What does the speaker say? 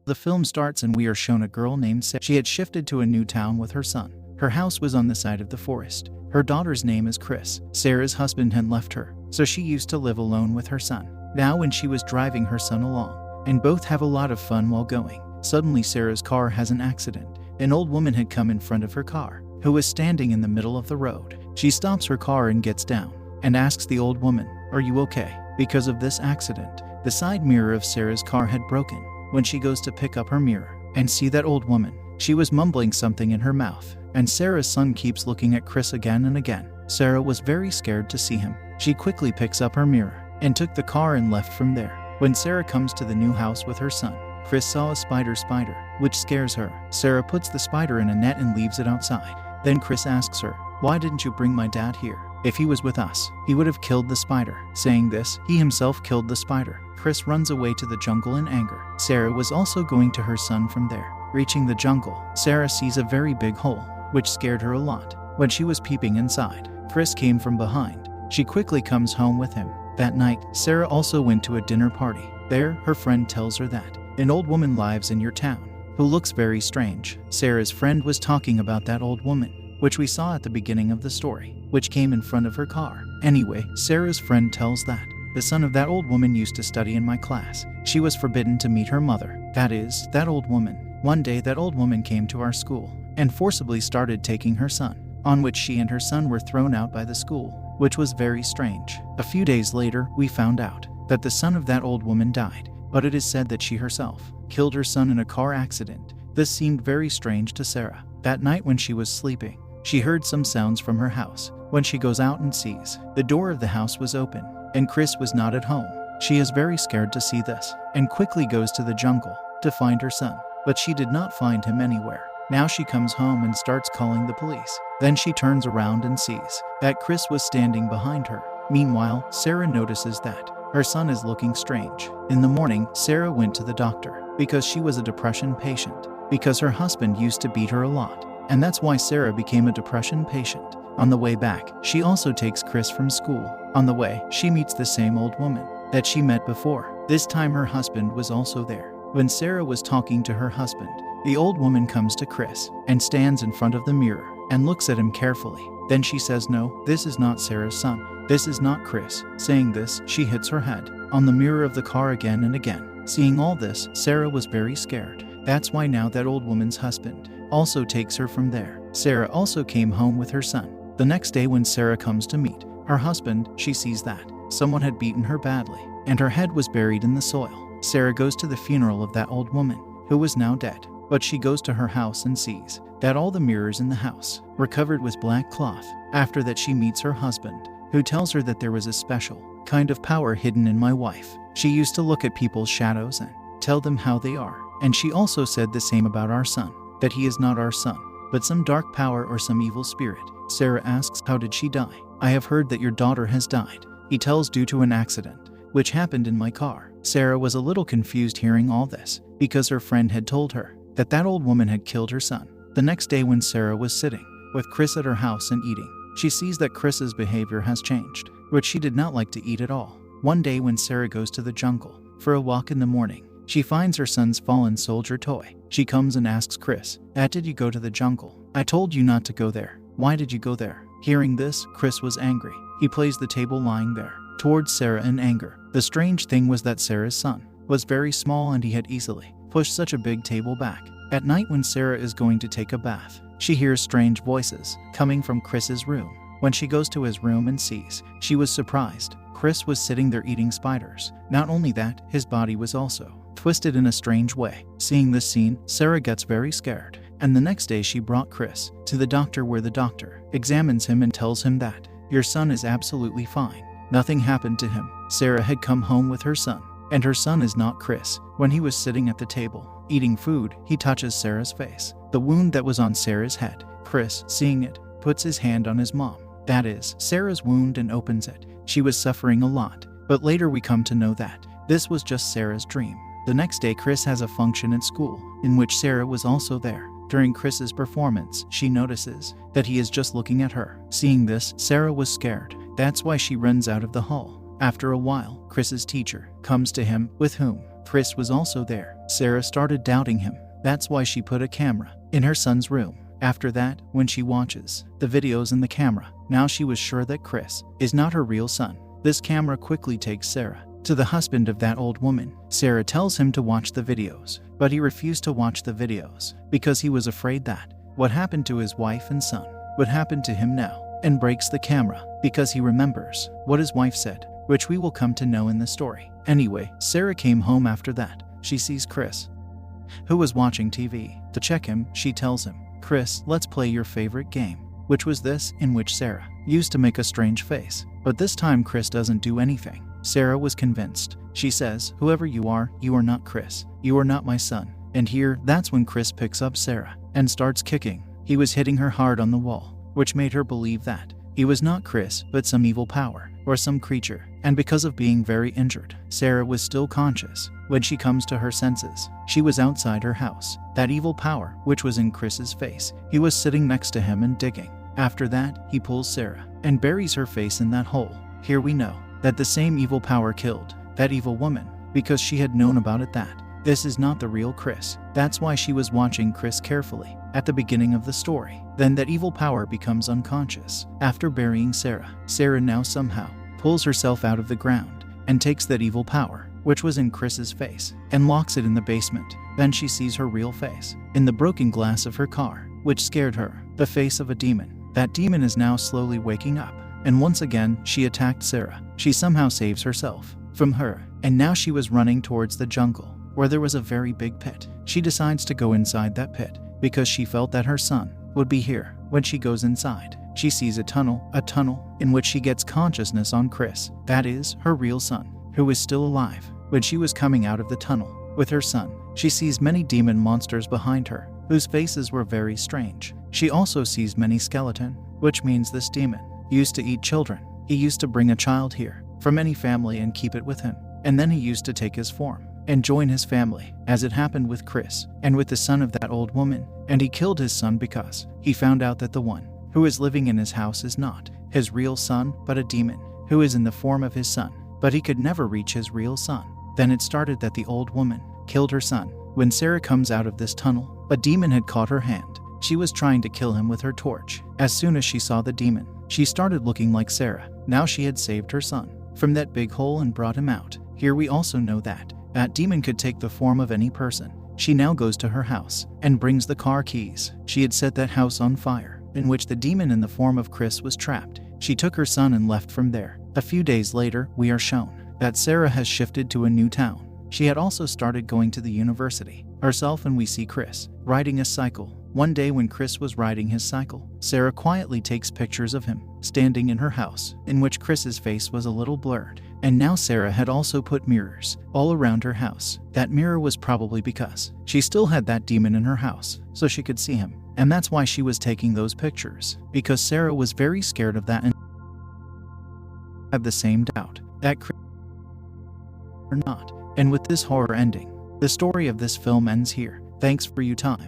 The film starts and we are shown a girl named Sarah. She had shifted to a new town with her son. Her house was on the side of the forest. Her daughter's name is Chris. Sarah's husband had left her, so she used to live alone with her son. Now when she was driving her son along, and both have a lot of fun while going, suddenly Sarah's car has an accident. An old woman had come in front of her car, who was standing in the middle of the road. She stops her car and gets down, and asks the old woman, "Are you okay?" Because of this accident, the side mirror of Sarah's car had broken. When she goes to pick up her mirror and see that old woman, she was mumbling something in her mouth, and Sarah's son keeps looking at Chris again and again. Sarah was very scared to see him. She quickly picks up her mirror and took the car and left from there. When Sarah comes to the new house with her son, Chris saw a spider, which scares her. Sarah puts the spider in a net and leaves it outside. Then Chris asks her, "Why didn't you bring my dad here? If he was with us, he would have killed the spider." Saying this, he himself killed the spider. Chris runs away to the jungle in anger. Sarah was also going to her son from there. Reaching the jungle, Sarah sees a very big hole, which scared her a lot. When she was peeping inside, Chris came from behind. She quickly comes home with him. That night, Sarah also went to a dinner party. There, her friend tells her that an old woman lives in your town, who looks very strange. Sarah's friend was talking about that old woman, which we saw at the beginning of the story, which came in front of her car. Anyway, Sarah's friend tells that the son of that old woman used to study in my class. She was forbidden to meet her mother, that is, that old woman. One day that old woman came to our school and forcibly started taking her son, on which she and her son were thrown out by the school, which was very strange. A few days later, we found out that the son of that old woman died, but it is said that she herself killed her son in a car accident. This seemed very strange to Sarah. That night when she was sleeping, she heard some sounds from her house. When she goes out and sees, the door of the house was open, and Chris was not at home. She is very scared to see this, and quickly goes to the jungle to find her son, but she did not find him anywhere. Now she comes home and starts calling the police. Then she turns around and sees that Chris was standing behind her. Meanwhile, Sarah notices that her son is looking strange. In the morning, Sarah went to the doctor because she was a depression patient, because her husband used to beat her a lot, and that's why Sarah became a depression patient. On the way back, she also takes Chris from school. On the way, she meets the same old woman that she met before. This time her husband was also there. When Sarah was talking to her husband, the old woman comes to Chris and stands in front of the mirror and looks at him carefully. Then she says, "No, this is not Sarah's son. This is not Chris." Saying this, she hits her head on the mirror of the car again and again. Seeing all this, Sarah was very scared. That's why now that old woman's husband also takes her from there. Sarah also came home with her son. The next day when Sarah comes to meet her husband, she sees that someone had beaten her badly, and her head was buried in the soil. Sarah goes to the funeral of that old woman, who was now dead. But she goes to her house and sees that all the mirrors in the house were covered with black cloth. After that, she meets her husband, who tells her that there was a special kind of power hidden in my wife. She used to look at people's shadows and tell them how they are. And she also said the same about our son, that he is not our son, but some dark power or some evil spirit. Sarah asks, "How did she die?" "I have heard that your daughter has died." He tells, "Due to an accident, which happened in my car." Sarah was a little confused hearing all this, because her friend had told her that that old woman had killed her son. The next day when Sarah was sitting with Chris at her house and eating, she sees that Chris's behavior has changed, which she did not like to eat at all. One day when Sarah goes to the jungle for a walk in the morning, she finds her son's fallen soldier toy. She comes and asks Chris, "Did you go to the jungle? I told you not to go there. Why did you go there?" Hearing this, Chris was angry. He placed the table lying there towards Sarah in anger. The strange thing was that Sarah's son was very small and he had easily pushed such a big table back. At night when Sarah is going to take a bath, she hears strange voices coming from Chris's room. When she goes to his room and sees, she was surprised. Chris was sitting there eating spiders. Not only that, his body was also twisted in a strange way. Seeing this scene, Sarah gets very scared, and the next day she brought Chris to the doctor, where the doctor examines him and tells him that your son is absolutely fine. Nothing happened to him. Sarah had come home with her son, and her son is not Chris. When he was sitting at the table eating food, he touches Sarah's face, the wound that was on Sarah's head. Chris, seeing it, puts his hand on his mom, that is, Sarah's wound, and opens it. She was suffering a lot, but later we come to know that this was just Sarah's dream. The next day, Chris has a function at school, in which Sarah was also there. During Chris's performance, she notices that he is just looking at her. Seeing this, Sarah was scared. That's why she runs out of the hall. After a while, Chris's teacher comes to him, with whom Chris was also there. Sarah started doubting him. That's why she put a camera in her son's room. After that, when she watches the videos in the camera, now she was sure that Chris is not her real son. This camera quickly takes Sarah to the husband of that old woman. Sarah tells him to watch the videos, but he refused to watch the videos because he was afraid that what happened to his wife and son would happen to him now, and breaks the camera because he remembers what his wife said, which we will come to know in the story. Anyway, Sarah came home after that. She sees Chris, who was watching TV. To check him, she tells him, "Chris, let's play your favorite game," which was this, in which Sarah used to make a strange face. But this time Chris doesn't do anything. Sarah was convinced. She says, "Whoever you are not Chris. You are not my son." And here, that's when Chris picks up Sarah and starts kicking. He was hitting her hard on the wall, which made her believe that he was not Chris, but some evil power or some creature. And because of being very injured, Sarah was still conscious when she comes to her senses. She was outside her house. That evil power, which was in Chris's face, he was sitting next to him and digging. After that, he pulls Sarah and buries her face in that hole. Here we know that the same evil power killed that evil woman because she had known about it that this is not the real Chris. That's why she was watching Chris carefully at the beginning of the story. Then that evil power becomes unconscious. After burying Sarah, Sarah now somehow pulls herself out of the ground and takes that evil power, which was in Chris's face, and locks it in the basement. Then she sees her real face in the broken glass of her car, which scared her. The face of a demon. That demon is now slowly waking up, and once again she attacked Sarah. She somehow saves herself from her, and now she was running towards the jungle, where there was a very big pit. She decides to go inside that pit because she felt that her son would be here. When she goes inside, she sees a tunnel in which she gets consciousness on Chris. That is, her real son, who is still alive. When she was coming out of the tunnel with her son, she sees many demon monsters behind her, whose faces were very strange. She also sees many skeleton, which means this demon used to eat children. He used to bring a child here from any family and keep it with him, and then he used to take his form and join his family, as it happened with Chris and with the son of that old woman. And he killed his son because he found out that the one who is living in his house is not his real son, but a demon who is in the form of his son. But he could never reach his real son. Then it started that the old woman killed her son. When Sarah comes out of this tunnel, a demon had caught her hand. She was trying to kill him with her torch. As soon as she saw the demon, she started looking like Sarah. Now she had saved her son from that big hole and brought him out. Here we also know that that demon could take the form of any person. She now goes to her house and brings the car keys. She had set that house on fire, in which the demon in the form of Chris was trapped. She took her son and left from there. A few days later, we are shown that Sarah has shifted to a new town. She had also started going to the university herself, and we see Chris riding a cycle. One day when Chris was riding his cycle, Sarah quietly takes pictures of him standing in her house, in which Chris's face was a little blurred. And now Sarah had also put mirrors all around her house. That mirror was probably because she still had that demon in her house, so she could see him. And that's why she was taking those pictures, because Sarah was very scared of that and had the same doubt that Chris or not. And with this horror ending, the story of this film ends here. Thanks for your time.